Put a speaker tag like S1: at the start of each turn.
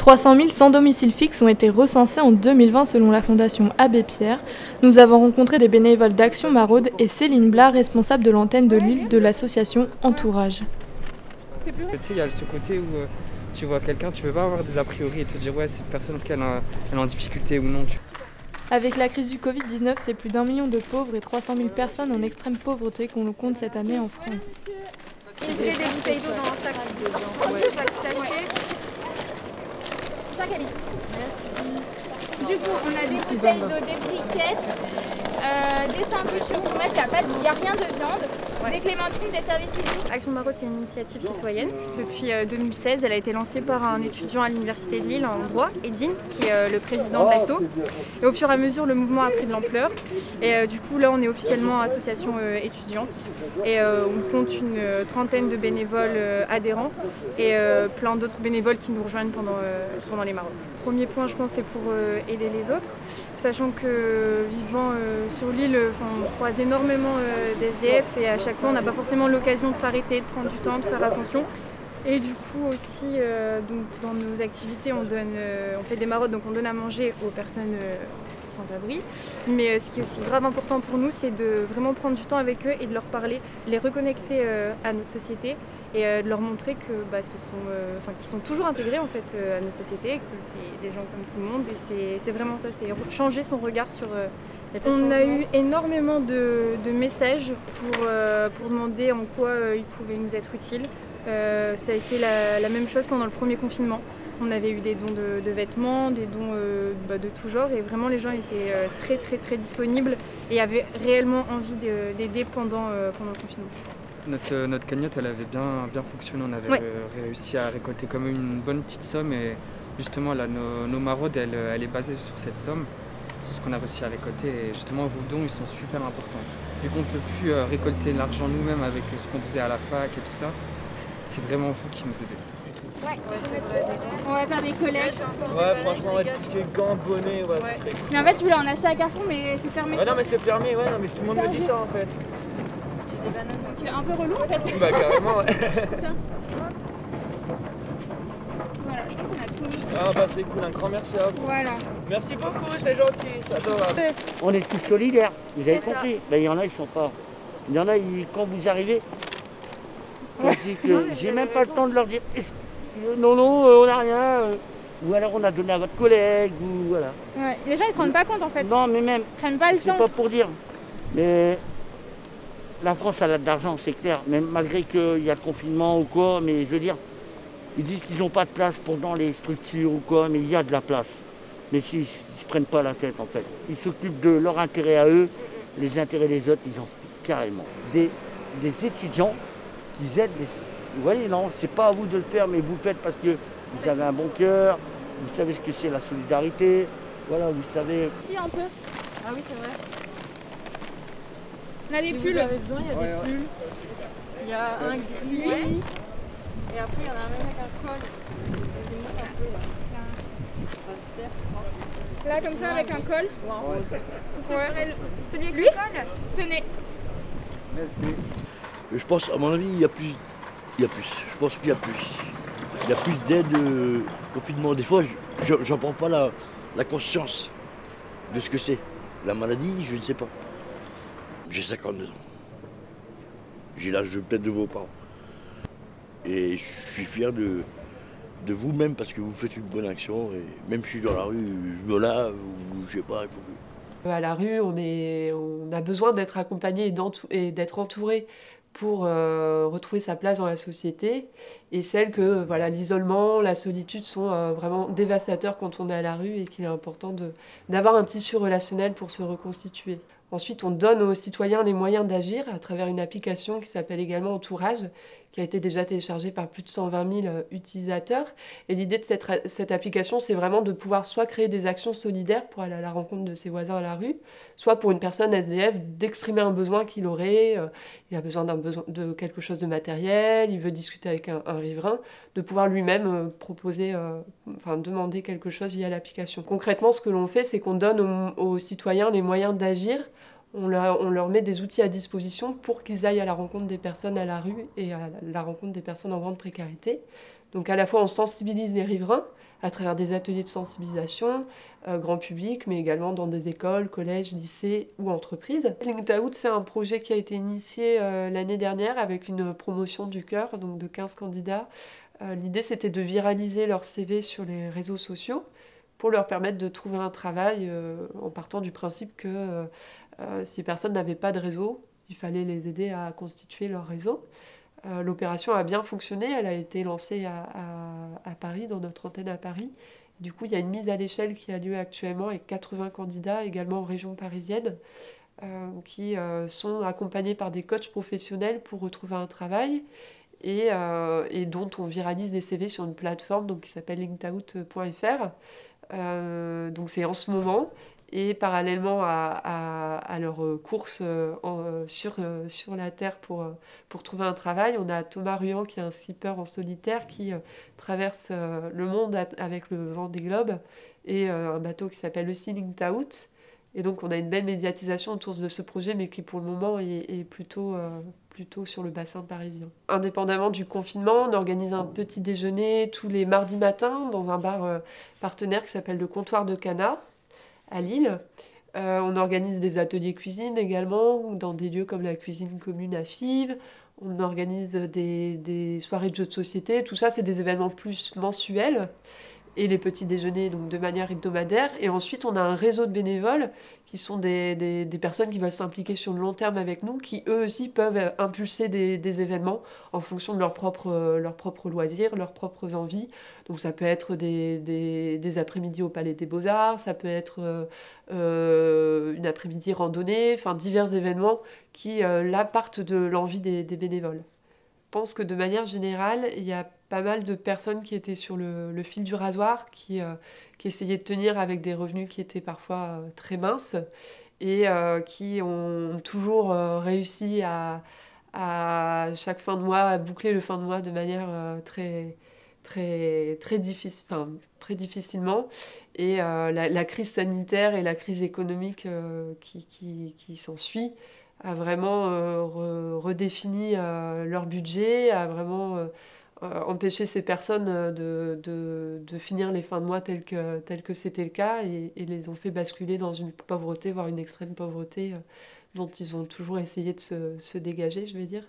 S1: 300 000 sans domicile fixe ont été recensés en 2020 selon la Fondation Abbé Pierre. Nous avons rencontré des bénévoles d'Action Maraude et Céline Blas, responsable de l'antenne de Lille de l'association Entourage.
S2: Tu sais, il y a ce côté où tu vois quelqu'un, tu peux pas avoir des a priori et te dire ouais, cette personne, est-ce qu'elle est en difficulté ou non.
S1: Avec la crise du Covid-19, c'est plus d'1 million de pauvres et 300 000 personnes en extrême pauvreté qu'on le compte cette année en France.
S3: Il se met des bouteilles d'eau dans un sac.
S4: Du coup, on a des bouteilles d'eau, des briquettes, des sandwichs au fromage, il n'y a rien de viande, des clémentines, des serviettes hygiéniques.
S3: Action Maraude, c'est une initiative citoyenne. Depuis 2016, elle a été lancée par un étudiant à l'université de Lille en droit, Edine, qui est le président de l'asso. Et au fur et à mesure, le mouvement a pris de l'ampleur. Et du coup, là, on est officiellement association étudiante. Et on compte une trentaine de bénévoles adhérents et plein d'autres bénévoles qui nous rejoignent pendant les maraudes. Premier point, je pense, c'est pour aider les autres, sachant que vivant sur l'île, on croise énormément d'SDF et à chaque fois, on n'a pas forcément l'occasion de s'arrêter, de prendre du temps, de faire attention. Et du coup aussi, donc, dans nos activités, on fait des maraudes, donc on donne à manger aux personnes sans abri. Mais ce qui est aussi grave important pour nous, c'est de vraiment prendre du temps avec eux et de leur parler, de les reconnecter à notre société et de leur montrer que qu'ils sont toujours intégrés en fait à notre société, que c'est des gens comme tout le monde et c'est vraiment ça, c'est changer son regard sur la personne. On a eu énormément de messages pour demander en quoi ils pouvaient nous être utiles. Ça a été la même chose pendant le premier confinement. On avait eu des dons de vêtements, des dons de tout genre et vraiment les gens étaient très disponibles et avaient réellement envie d'aider pendant le confinement.
S2: Notre cagnotte, elle avait bien fonctionné, on avait réussi à récolter quand même une bonne petite somme et justement là, nos maraudes, elle est basée sur cette somme, sur ce qu'on a réussi à récolter et justement vos dons, ils sont super importants. Vu qu'on ne peut plus récolter l'argent nous-mêmes avec ce qu'on faisait à la fac et tout ça, c'est vraiment vous qui nous aidez.
S4: Ouais, on va faire des collectes.
S5: Ouais, franchement, quelques gants, bonnets, ça serait cool.
S4: Mais en fait, je voulais en acheter à Carrefour, mais c'est fermé.
S5: Ouais, non, mais c'est fermé, ouais, non, mais tout le monde me dit ça en fait.
S4: Des bananes, donc un peu relou en fait.
S5: Bah, carrément, ouais.
S4: Tiens. Voilà, je crois qu'on a tout mis.
S5: Ah, bah, c'est cool, un grand merci à vous.
S4: Voilà.
S5: Merci beaucoup, c'est gentil, c'est adorable.
S6: On est tous solidaires, vous avez compris. Ben, il y en a, ils sont pas. Il y en a, quand vous arrivez, j'ai même pas le temps de leur dire non, on n'a rien. Ou alors on a donné à votre collègue, ou voilà.
S4: Ouais, les gens ils se rendent pas compte en fait.
S6: Non, mais même.
S4: Ils prennent pas le temps.
S6: C'est pas pour dire. Mais la France, elle a de l'argent, c'est clair. Même malgré qu'il y a le confinement ou quoi, mais je veux dire, ils disent qu'ils n'ont pas de place dans les structures ou quoi, mais il y a de la place. Mais s'ils ne se prennent pas la tête en fait. Ils s'occupent de leur intérêt à eux, les intérêts des autres, ils ont carrément. Des étudiants qui aident les... Vous voyez, non, c'est pas à vous de le faire, mais vous le faites parce que vous avez un bon cœur, vous savez ce que c'est la solidarité, voilà, vous savez...
S4: Si, un peu.
S3: Ah oui, c'est vrai.
S4: On a des pulls.
S3: Vous avez besoin, il y a des pulls. Il y a un gris. Ouais. Et après, il y en a un même avec un col. Je monte un peu là. Ça sert, je crois.
S4: Là, comme ça, avec un col.
S3: Ouais.
S4: Celui avec le col. Tenez.
S7: Merci. Je pense, à mon avis, il y a plus. Je pense qu'il y a plus. Il y a plus d'aide confinement. Des fois, j'en prends pas la conscience de ce que c'est. La maladie, je ne sais pas. J'ai 52 ans. J'ai l'âge peut-être de vos parents. Et je suis fier de vous-même parce que vous faites une bonne action. Et même si je suis dans la rue, je me lave ou je sais pas, il faut que...
S8: À la rue, on a besoin d'être accompagné et d'être entouré pour retrouver sa place dans la société. Et celle que l'isolement, la solitude sont vraiment dévastateurs quand on est à la rue et qu'il est important d'avoir un tissu relationnel pour se reconstituer. Ensuite, on donne aux citoyens les moyens d'agir à travers une application qui s'appelle également Entourage, qui a été déjà téléchargée par plus de 120 000 utilisateurs. Et l'idée de cette application, c'est vraiment de pouvoir soit créer des actions solidaires pour aller à la rencontre de ses voisins à la rue, soit pour une personne SDF d'exprimer un besoin qu'il aurait. Il a besoin de quelque chose de matériel, il veut discuter avec un riverain, de pouvoir lui-même demander quelque chose via l'application. Concrètement, ce que l'on fait, c'est qu'on donne aux citoyens les moyens d'agir. On leur met des outils à disposition pour qu'ils aillent à la rencontre des personnes à la rue et à la rencontre des personnes en grande précarité. Donc à la fois on sensibilise les riverains à travers des ateliers de sensibilisation, grand public, mais également dans des écoles, collèges, lycées ou entreprises. Linked Out, c'est un projet qui a été initié l'année dernière avec une promotion du cœur, donc de 15 candidats. L'idée, c'était de viraliser leur CV sur les réseaux sociaux pour leur permettre de trouver un travail en partant du principe que si personne n'avait pas de réseau, il fallait les aider à constituer leur réseau. L'opération a bien fonctionné, elle a été lancée à Paris, dans notre antenne à Paris. Du coup, il y a une mise à l'échelle qui a lieu actuellement avec 80 candidats, également en région parisienne, qui sont accompagnés par des coachs professionnels pour retrouver un travail et dont on viralise des CV sur une plateforme donc, qui s'appelle linkedout.fr. Donc c'est en ce moment. Et parallèlement à leur course sur la Terre pour trouver un travail, on a Thomas Ruyant, qui est un skipper en solitaire, qui traverse le monde avec le Vendée Globe, et un bateau qui s'appelle aussi Linked Out. Et donc on a une belle médiatisation autour de ce projet, mais qui pour le moment est plutôt sur le bassin parisien. Indépendamment du confinement, on organise un petit déjeuner tous les mardis matins dans un bar partenaire qui s'appelle le Comptoir de Cana, à Lille. On organise des ateliers cuisine également, dans des lieux comme la cuisine commune à Fives. On organise des soirées de jeux de société. Tout ça, c'est des événements plus mensuels. Et les petits déjeuners donc, de manière hebdomadaire. Et ensuite, on a un réseau de bénévoles qui sont des personnes qui veulent s'impliquer sur le long terme avec nous, qui eux aussi peuvent impulser des événements en fonction de leurs propres loisirs, leurs propres envies. Donc ça peut être des après-midi au Palais des Beaux-Arts, ça peut être une après-midi randonnée, enfin divers événements qui là partent de l'envie des bénévoles. Je pense que de manière générale, il y a pas mal de personnes qui étaient sur le fil du rasoir, qui essayaient de tenir avec des revenus qui étaient parfois très minces et qui ont toujours réussi à chaque fin de mois, à boucler le fin de mois de manière très difficilement. Et la crise sanitaire et la crise économique qui s'ensuit a vraiment redéfini leur budget, a vraiment empêché ces personnes de finir les fins de mois tel que c'était le cas et les ont fait basculer dans une pauvreté, voire une extrême pauvreté dont ils ont toujours essayé de se dégager, je vais dire.